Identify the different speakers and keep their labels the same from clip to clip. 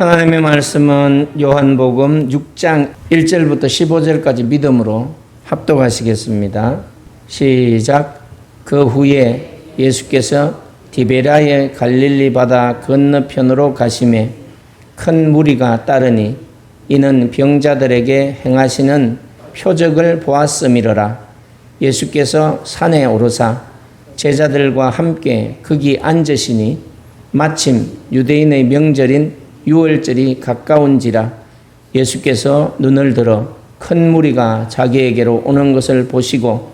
Speaker 1: 하나님의 말씀은 요한복음 6장 1절부터 15절까지 믿음으로 합독하시겠습니다. 시작. 그 후에 예수께서 디베랴의 갈릴리 바다 건너편으로 가시매 큰 무리가 따르니 이는 병자들에게 행하시는 표적을 보았음이러라. 예수께서 산에 오르사 제자들과 함께 거기 앉으시니 마침 유대인의 명절인 유월절이 가까운지라. 예수께서 눈을 들어 큰 무리가 자기에게로 오는 것을 보시고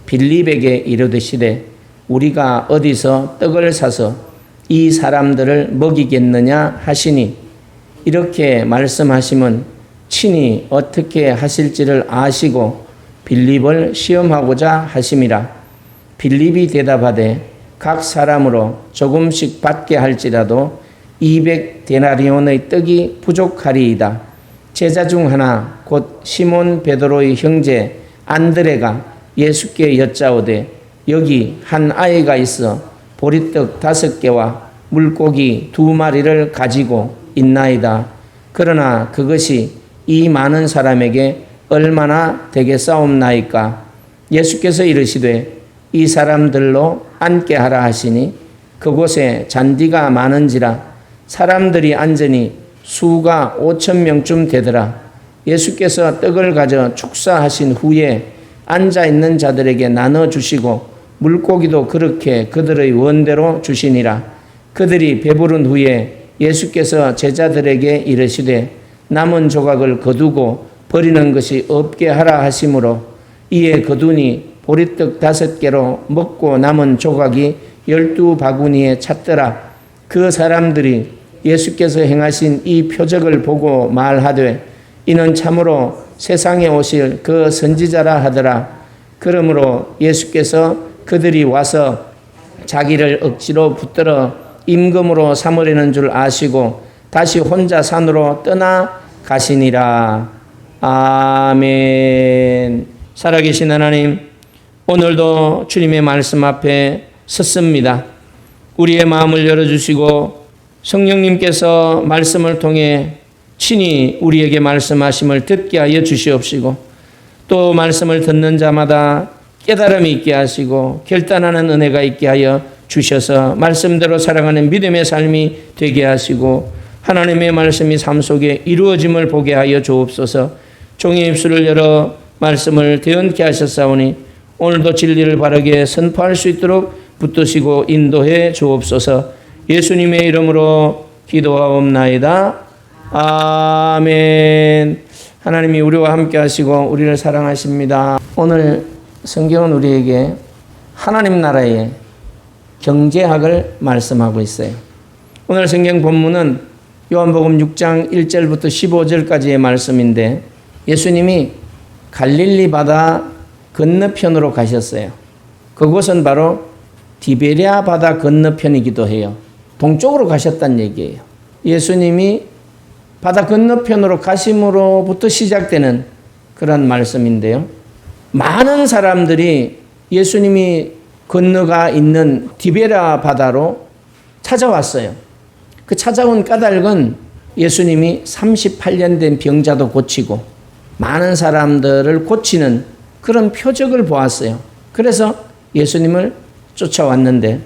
Speaker 1: 빌립에게 이르시되 우리가 어디서 떡을 사서 이 사람들을 먹이겠느냐 하시니, 이렇게 말씀하심은 친히 어떻게 하실지를 아시고 빌립을 시험하고자 하심이라. 빌립이 대답하되 각 사람으로 조금씩 받게 할지라도 200데나리온의 떡이 부족하리이다. 제자 중 하나 곧 시몬 베드로의 형제 안드레가 예수께 여짜오되 여기 한 아이가 있어 보리떡 5개와 물고기 2마리를 가지고 있나이다. 그러나 그것이 이 많은 사람에게 얼마나 되겠사옵나이까. 예수께서 이르시되 이 사람들로 앉게 하라 하시니 그곳에 잔디가 많은지라 사람들이 앉으니 수가 5,000명쯤 되더라. 예수께서 떡을 가져 축사하신 후에 앉아있는 자들에게 나눠주시고 물고기도 그렇게 그들의 원대로 주시니라. 그들이 배부른 후에 예수께서 제자들에게 이르시되 남은 조각을 거두고 버리는 것이 없게 하라 하시므로 이에 거두니 보리떡 5개로 먹고 남은 조각이 12바구니에 찼더라. 그 사람들이 예수께서 행하신 이 표적을 보고 말하되 이는 참으로 세상에 오실 그 선지자라 하더라. 그러므로 예수께서 그들이 와서 자기를 억지로 붙들어 임금으로 삼으려는 줄 아시고 다시 혼자 산으로 떠나 가시니라. 아멘. 살아계신 하나님, 오늘도 주님의 말씀 앞에 섰습니다. 우리의 마음을 열어주시고 성령님께서 말씀을 통해 친히 우리에게 말씀하심을 듣게 하여 주시옵시고 또 말씀을 듣는 자마다 깨달음이 있게 하시고 결단하는 은혜가 있게 하여 주셔서 말씀대로 살아가는 믿음의 삶이 되게 하시고 하나님의 말씀이 삶 속에 이루어짐을 보게 하여 주옵소서. 종의 입술을 열어 말씀을 대언케 하셨사오니 오늘도 진리를 바르게 선포할 수 있도록 붙드시고 인도해 주옵소서. 예수님의 이름으로 기도하옵나이다. 아멘. 하나님이 우리와 함께 하시고 우리를 사랑하십니다. 오늘 성경은 우리에게 하나님 나라의 경제학을 말씀하고 있어요. 오늘 성경 본문은 요한복음 6장 1절부터 15절까지의 말씀인데 예수님이 갈릴리 바다 건너편으로 가셨어요. 그곳은 바로 디베랴 바다 건너편이기도 해요. 동쪽으로 가셨다는 얘기예요. 예수님이 바다 건너편으로 가심으로부터 시작되는 그런 말씀인데요. 많은 사람들이 예수님이 건너가 있는 디베랴 바다로 찾아왔어요. 그 찾아온 까닭은 예수님이 38년 된 병자도 고치고 많은 사람들을 고치는 그런 표적을 보았어요. 그래서 예수님을 쫓아왔는데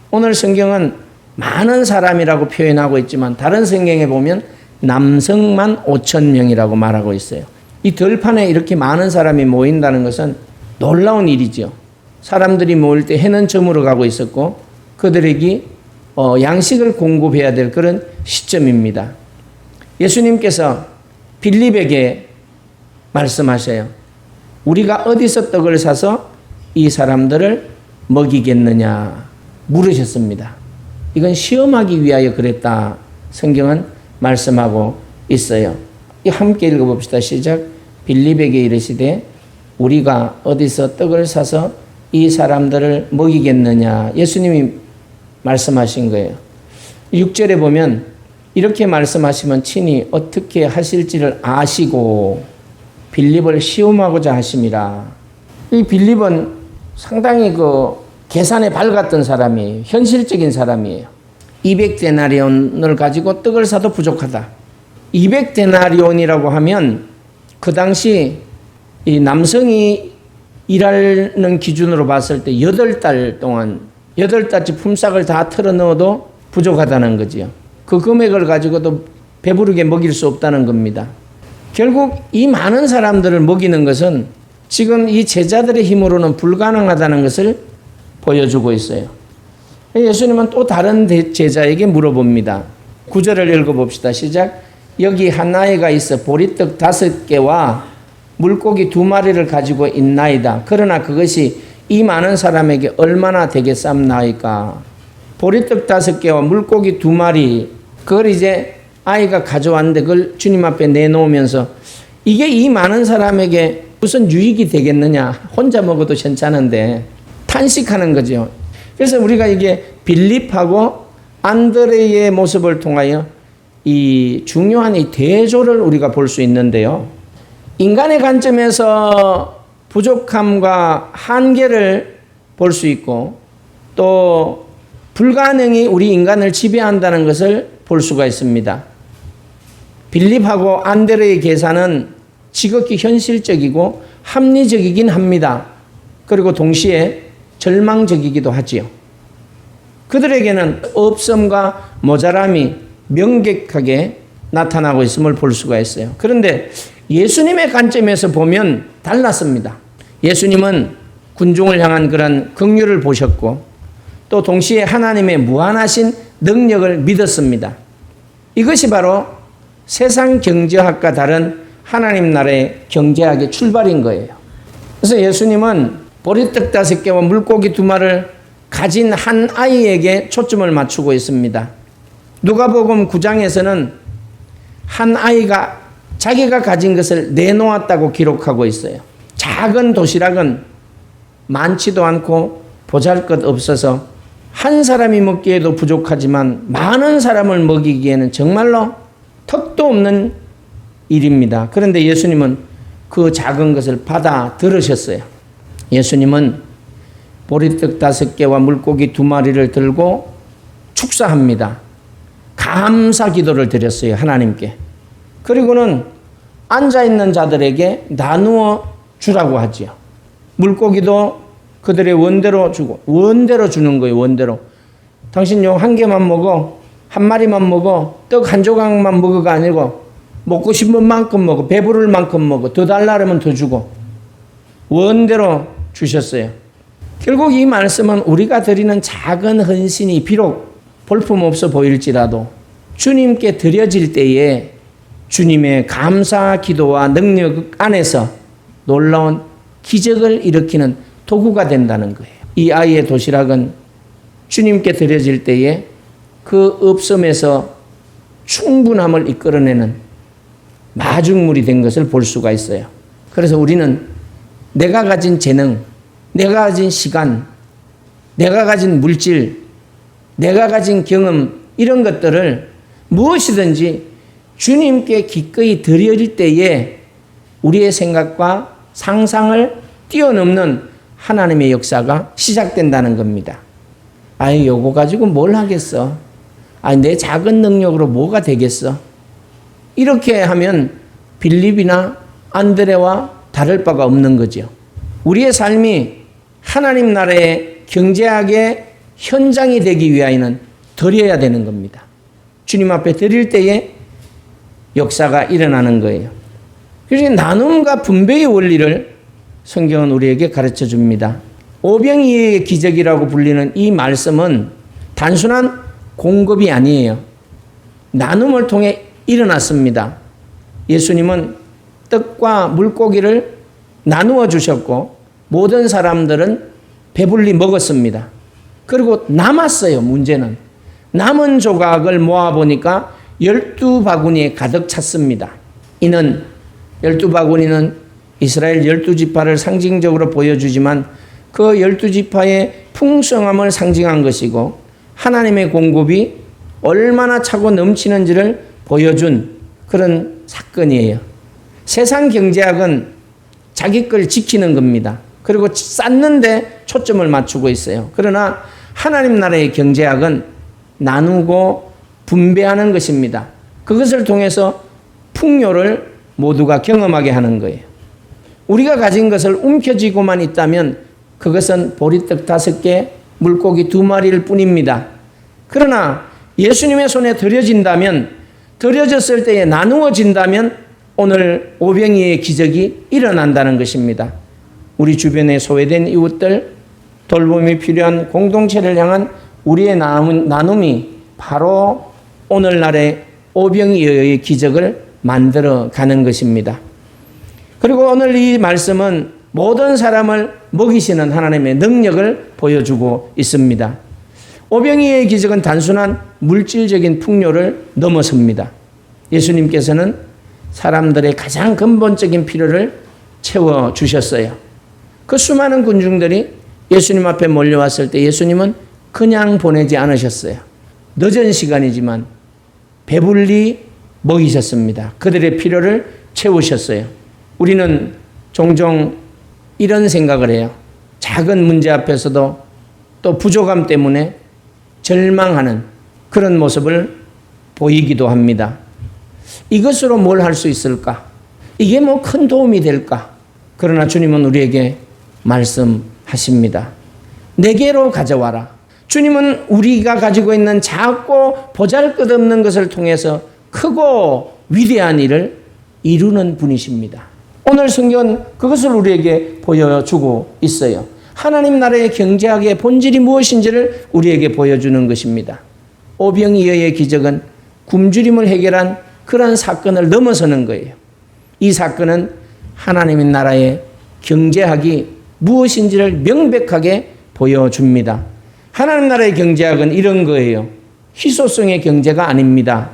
Speaker 1: 오늘 성경은 많은 사람이라고 표현하고 있지만 다른 성경에 보면 남성만 5,000명이라고 말하고 있어요. 이 들판에 이렇게 많은 사람이 모인다는 것은 놀라운 일이죠. 사람들이 모일 때 해는 저물어 가고 있었고 그들에게 양식을 공급해야 될 그런 시점입니다. 예수님께서 빌립에게 말씀하셔요. 우리가 어디서 떡을 사서 이 사람들을 먹이겠느냐 물으셨습니다. 이건 시험하기 위하여 그랬다. 성경은 말씀하고 있어요. 함께 읽어봅시다. 시작. 빌립에게 이르시되 우리가 어디서 떡을 사서 이 사람들을 먹이겠느냐. 예수님이 말씀하신 거예요. 6절에 보면 이렇게 말씀하시면 친히 어떻게 하실지를 아시고 빌립을 시험하고자 하심이라. 이 빌립은 상당히 계산에 밝았던 사람이에요. 현실적인 사람이에요. 200데나리온을 가지고 떡을 사도 부족하다. 200데나리온이라고 하면 그 당시 이 남성이 일하는 기준으로 봤을 때 8달 동안 8달치 품삯을 다 털어 넣어도 부족하다는 거지요. 그 금액을 가지고도 배부르게 먹일 수 없다는 겁니다. 결국 이 많은 사람들을 먹이는 것은 지금 이 제자들의 힘으로는 불가능하다는 것을 보여주고 있어요. 예수님은 또 다른 제자에게 물어봅니다. 9절을 읽어봅시다. 시작. 여기 한 아이가 있어 보리떡 5개와 물고기 2마리를 가지고 있나이다. 그러나 그것이 이 많은 사람에게 얼마나 되겠삼나이까. 보리떡 5개와 물고기 2마리, 그걸 이제 아이가 가져왔는데 그걸 주님 앞에 내놓으면서 이게 이 많은 사람에게 무슨 유익이 되겠느냐. 혼자 먹어도 괜찮은데 탄식하는 거죠. 그래서 우리가 이게 빌립하고 안드레의 모습을 통하여 이 중요한 이 대조를 우리가 볼 수 있는데요. 인간의 관점에서 부족함과 한계를 볼 수 있고 또 불가능이 우리 인간을 지배한다는 것을 볼 수가 있습니다. 빌립하고 안드레의 계산은 지극히 현실적이고 합리적이긴 합니다. 그리고 동시에 절망적이기도 하지요. 그들에게는 없음과 모자람이 명백하게 나타나고 있음을 볼 수가 있어요. 그런데 예수님의 관점에서 보면 달랐습니다. 예수님은 군중을 향한 그런 긍휼을 보셨고 또 동시에 하나님의 무한하신 능력을 믿었습니다. 이것이 바로 세상 경제학과 다른 하나님 나라의 경제학의 출발인 거예요. 그래서 예수님은 보리떡 5개와 물고기 2마리를 가진 한 아이에게 초점을 맞추고 있습니다. 누가복음 9장에서는 한 아이가 자기가 가진 것을 내놓았다고 기록하고 있어요. 작은 도시락은 많지도 않고 보잘것 없어서 한 사람이 먹기에도 부족하지만 많은 사람을 먹이기에는 정말로 턱도 없는 일입니다. 그런데 예수님은 그 작은 것을 받아 들으셨어요. 예수님은 보리떡 5개와 물고기 2마리를 들고 축사합니다. 감사 기도를 드렸어요. 하나님께. 그리고는 앉아있는 자들에게 나누어 주라고 하지요. 물고기도 그들의 원대로 주고 원대로 주는 거예요. 원대로. 당신 요 한 개만 먹어. 한 마리만 먹어. 떡 한 조각만 먹어가 아니고 먹고 싶은 만큼 먹어. 배부를 만큼 먹어. 더 달라면 더 주고. 원대로 주셨어요. 결국 이 말씀은 우리가 드리는 작은 헌신이 비록 볼품없어 보일지라도 주님께 드려질 때에 주님의 감사 기도와 능력 안에서 놀라운 기적을 일으키는 도구가 된다는 거예요. 이 아이의 도시락은 주님께 드려질 때에 그 없음에서 충분함을 이끌어내는 마중물이 된 것을 볼 수가 있어요. 그래서 우리는 내가 가진 재능, 내가 가진 시간, 내가 가진 물질, 내가 가진 경험 이런 것들을 무엇이든지 주님께 기꺼이 드릴 때에 우리의 생각과 상상을 뛰어넘는 하나님의 역사가 시작된다는 겁니다. 아이 요거 가지고 뭘 하겠어? 내 작은 능력으로 뭐가 되겠어? 이렇게 하면 빌립이나 안드레와 다를 바가 없는 거죠. 우리의 삶이 하나님 나라의 경제학의 현장이 되기 위하여는 드려야 되는 겁니다. 주님 앞에 드릴 때에 역사가 일어나는 거예요. 그래서 나눔과 분배의 원리를 성경은 우리에게 가르쳐 줍니다. 오병이어의 기적이라고 불리는 이 말씀은 단순한 공급이 아니에요. 나눔을 통해 일어났습니다. 예수님은 떡과 물고기를 나누어 주셨고 모든 사람들은 배불리 먹었습니다. 그리고 남았어요. 문제는 남은 조각을 모아보니까 12바구니에 가득 찼습니다. 이는 12바구니는 이스라엘 12지파를 상징적으로 보여주지만 그 12지파의 풍성함을 상징한 것이고 하나님의 공급이 얼마나 차고 넘치는지를 보여준 그런 사건이에요. 세상 경제학은 자기 걸 지키는 겁니다. 그리고 쌓는데 초점을 맞추고 있어요. 그러나 하나님 나라의 경제학은 나누고 분배하는 것입니다. 그것을 통해서 풍요를 모두가 경험하게 하는 거예요. 우리가 가진 것을 움켜쥐고만 있다면 그것은 보리떡 5개, 물고기 2마리일 뿐입니다. 그러나 예수님의 손에 들여진다면, 들여졌을 때에 나누어진다면 오늘 오병이의 기적이 일어난다는 것입니다. 우리 주변에 소외된 이웃들, 돌봄이 필요한 공동체를 향한 우리의 나눔이 바로 오늘날의 오병이어의 기적을 만들어 가는 것입니다. 그리고 오늘 이 말씀은 모든 사람을 먹이시는 하나님의 능력을 보여주고 있습니다. 오병이어의 기적은 단순한 물질적인 풍요를 넘어섭니다. 예수님께서는 사람들의 가장 근본적인 필요를 채워주셨어요. 그 수많은 군중들이 예수님 앞에 몰려왔을 때 예수님은 그냥 보내지 않으셨어요. 늦은 시간이지만 배불리 먹이셨습니다. 그들의 필요를 채우셨어요. 우리는 종종 이런 생각을 해요. 작은 문제 앞에서도 또 부족함 때문에 절망하는 그런 모습을 보이기도 합니다. 이것으로 뭘 할 수 있을까? 이게 뭐 큰 도움이 될까? 그러나 주님은 우리에게 말씀하십니다. 내게로 가져와라. 주님은 우리가 가지고 있는 작고 보잘것없는 것을 통해서 크고 위대한 일을 이루는 분이십니다. 오늘 성경은 그것을 우리에게 보여주고 있어요. 하나님 나라의 경제학의 본질이 무엇인지를 우리에게 보여주는 것입니다. 오병이어의 기적은 굶주림을 해결한 그러한 사건을 넘어서는 거예요. 이 사건은 하나님의 나라의 경제학이 무엇인지를 명백하게 보여줍니다. 하나님 나라의 경제학은 이런 거예요. 희소성의 경제가 아닙니다.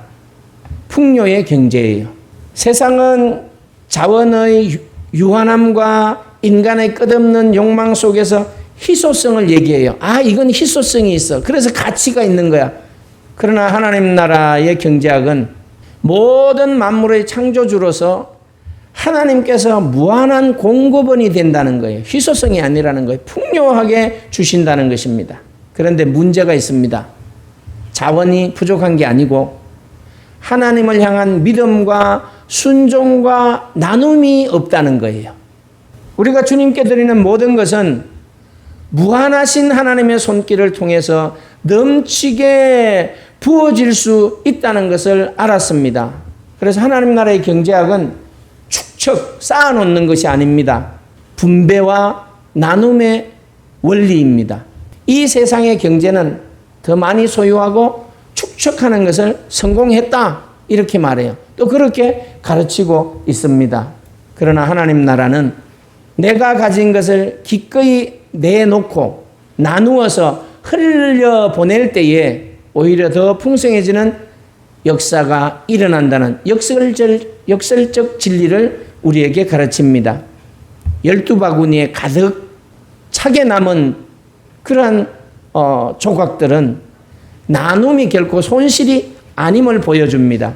Speaker 1: 풍요의 경제예요. 세상은 자원의 유한함과 인간의 끝없는 욕망 속에서 희소성을 얘기해요. 아, 이건 희소성이 있어. 그래서 가치가 있는 거야. 그러나 하나님 나라의 경제학은 모든 만물의 창조주로서 하나님께서 무한한 공급원이 된다는 거예요. 희소성이 아니라는 거예요. 풍요하게 주신다는 것입니다. 그런데 문제가 있습니다. 자원이 부족한 게 아니고 하나님을 향한 믿음과 순종과 나눔이 없다는 거예요. 우리가 주님께 드리는 모든 것은 무한하신 하나님의 손길을 통해서 넘치게 부어질 수 있다는 것을 알았습니다. 그래서 하나님 나라의 경제학은 축적 쌓아놓는 것이 아닙니다. 분배와 나눔의 원리입니다. 이 세상의 경제는 더 많이 소유하고 축적하는 것을 성공했다 이렇게 말해요. 또 그렇게 가르치고 있습니다. 그러나 하나님 나라는 내가 가진 것을 기꺼이 내놓고 나누어서 흘려보낼 때에 오히려 더 풍성해지는 역사가 일어난다는 역설적 진리를 우리에게 가르칩니다. 12바구니에 가득 차게 남은 그러한 조각들은 나눔이 결코 손실이 아님을 보여줍니다.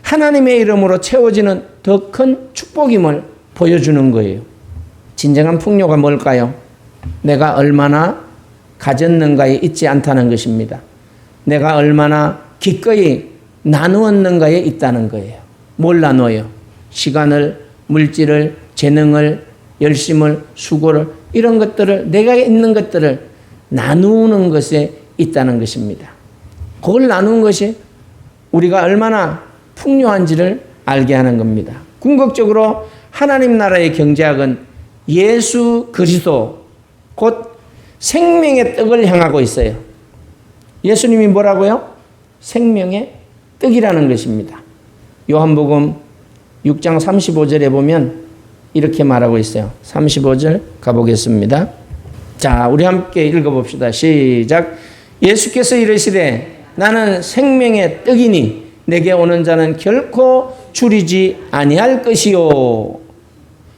Speaker 1: 하나님의 이름으로 채워지는 더 큰 축복임을 보여주는 거예요. 진정한 풍요가 뭘까요? 내가 얼마나 가졌는가에 있지 않다는 것입니다. 내가 얼마나 기꺼이 나누었는가에 있다는 거예요. 뭘 나눠요? 시간을, 물질을, 재능을, 열심을, 수고를, 이런 것들을, 내가 있는 것들을 나누는 것에 있다는 것입니다. 그걸 나누는 것이 우리가 얼마나 풍요한지를 알게 하는 겁니다. 궁극적으로 하나님 나라의 경제학은 예수 그리스도 곧 생명의 떡을 향하고 있어요. 예수님이 뭐라고요? 생명의 떡이라는 것입니다. 요한복음 6장 35절에 보면 이렇게 말하고 있어요. 35절 가보겠습니다. 자, 우리 함께 읽어봅시다. 시작. 예수께서 이르시되 나는 생명의 떡이니 내게 오는 자는 결코 줄이지 아니할 것이요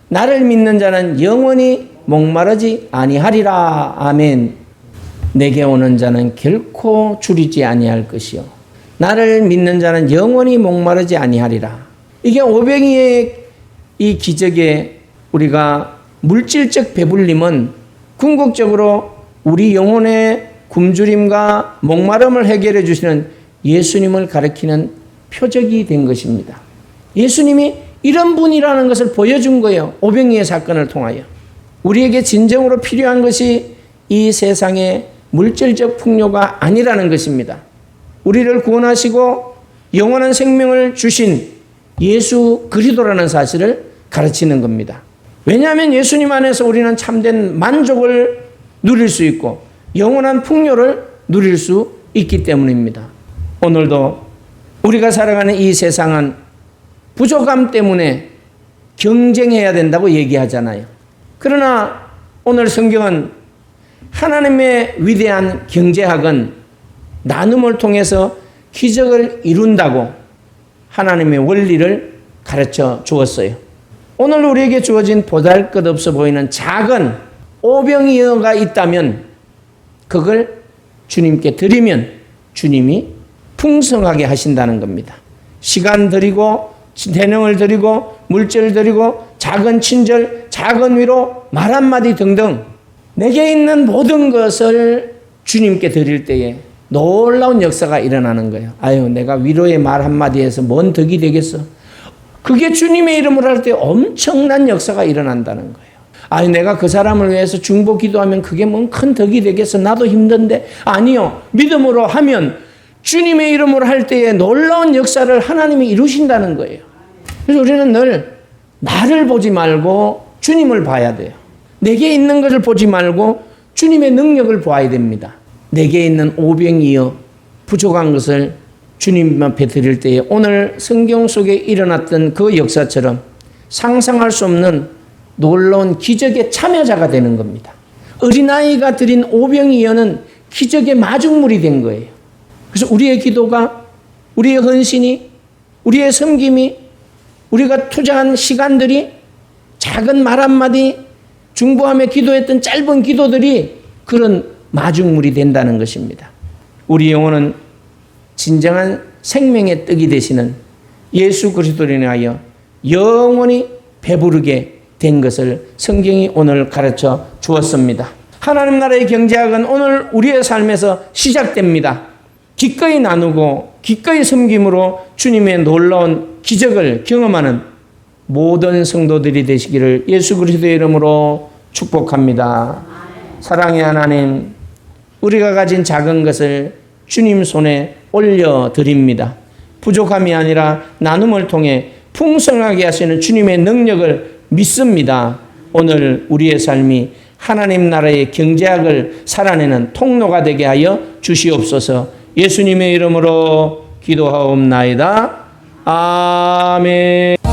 Speaker 1: 나를 믿는 자는 영원히 목마르지 아니하리라. 아멘. 내게 오는 자는 결코 줄이지 아니할 것이요 나를 믿는 자는 영원히 목마르지 아니하리라. 이게 오병이의 이 기적의 우리가 물질적 배불림은 궁극적으로 우리 영혼의 굶주림과 목마름을 해결해 주시는 예수님을 가리키는 표적이 된 것입니다. 예수님이 이런 분이라는 것을 보여준 거예요. 오병이의 사건을 통하여. 우리에게 진정으로 필요한 것이 이 세상의 물질적 풍요가 아니라는 것입니다. 우리를 구원하시고 영원한 생명을 주신 예수 그리스도라는 사실을 가르치는 겁니다. 왜냐하면 예수님 안에서 우리는 참된 만족을 누릴 수 있고 영원한 풍요를 누릴 수 있기 때문입니다. 오늘도 우리가 살아가는 이 세상은 부족함 때문에 경쟁해야 된다고 얘기하잖아요. 그러나 오늘 성경은 하나님의 위대한 경제학은 나눔을 통해서 기적을 이룬다고 하나님의 원리를 가르쳐 주었어요. 오늘 우리에게 주어진 보잘것없어 보이는 작은 오병이어가 있다면 그걸 주님께 드리면 주님이 풍성하게 하신다는 겁니다. 시간 드리고 재능을 드리고 물질을 드리고 작은 친절, 작은 위로, 말 한마디 등등 내게 있는 모든 것을 주님께 드릴 때에 놀라운 역사가 일어나는 거예요. 아유, 내가 위로의 말 한마디에서 뭔 덕이 되겠어. 그게 주님의 이름으로 할 때 엄청난 역사가 일어난다는 거예요. 아니, 내가 그 사람을 위해서 중보 기도하면 그게 뭔 큰 덕이 되겠어. 나도 힘든데. 아니요. 믿음으로 하면 주님의 이름으로 할 때에 놀라운 역사를 하나님이 이루신다는 거예요. 그래서 우리는 늘 나를 보지 말고 주님을 봐야 돼요. 내게 있는 것을 보지 말고 주님의 능력을 보아야 됩니다. 내게 있는 오병이어 부족한 것을 주님 앞에 드릴 때에 오늘 성경 속에 일어났던 그 역사처럼 상상할 수 없는 놀라운 기적의 참여자가 되는 겁니다. 어린아이가 드린 오병이어는 기적의 마중물이 된 거예요. 그래서 우리의 기도가, 우리의 헌신이, 우리의 섬김이, 우리가 투자한 시간들이, 작은 말 한마디, 중보하며 기도했던 짧은 기도들이 그런 마중물이 된다는 것입니다. 우리 영혼은 진정한 생명의 떡이 되시는 예수 그리스도로 인하여 영원히 배부르게 된 것을 성경이 오늘 가르쳐 주었습니다. 하나님 나라의 경제학은 오늘 우리의 삶에서 시작됩니다. 기꺼이 나누고 기꺼이 섬김으로 주님의 놀라운 기적을 경험하는 모든 성도들이 되시기를 예수 그리스도의 이름으로 축복합니다. 사랑의 하나님, 우리가 가진 작은 것을 주님 손에 올려드립니다. 부족함이 아니라 나눔을 통해 풍성하게 하시는 주님의 능력을 믿습니다. 오늘 우리의 삶이 하나님 나라의 경제학을 살아내는 통로가 되게 하여 주시옵소서. 예수님의 이름으로 기도하옵나이다. 아멘.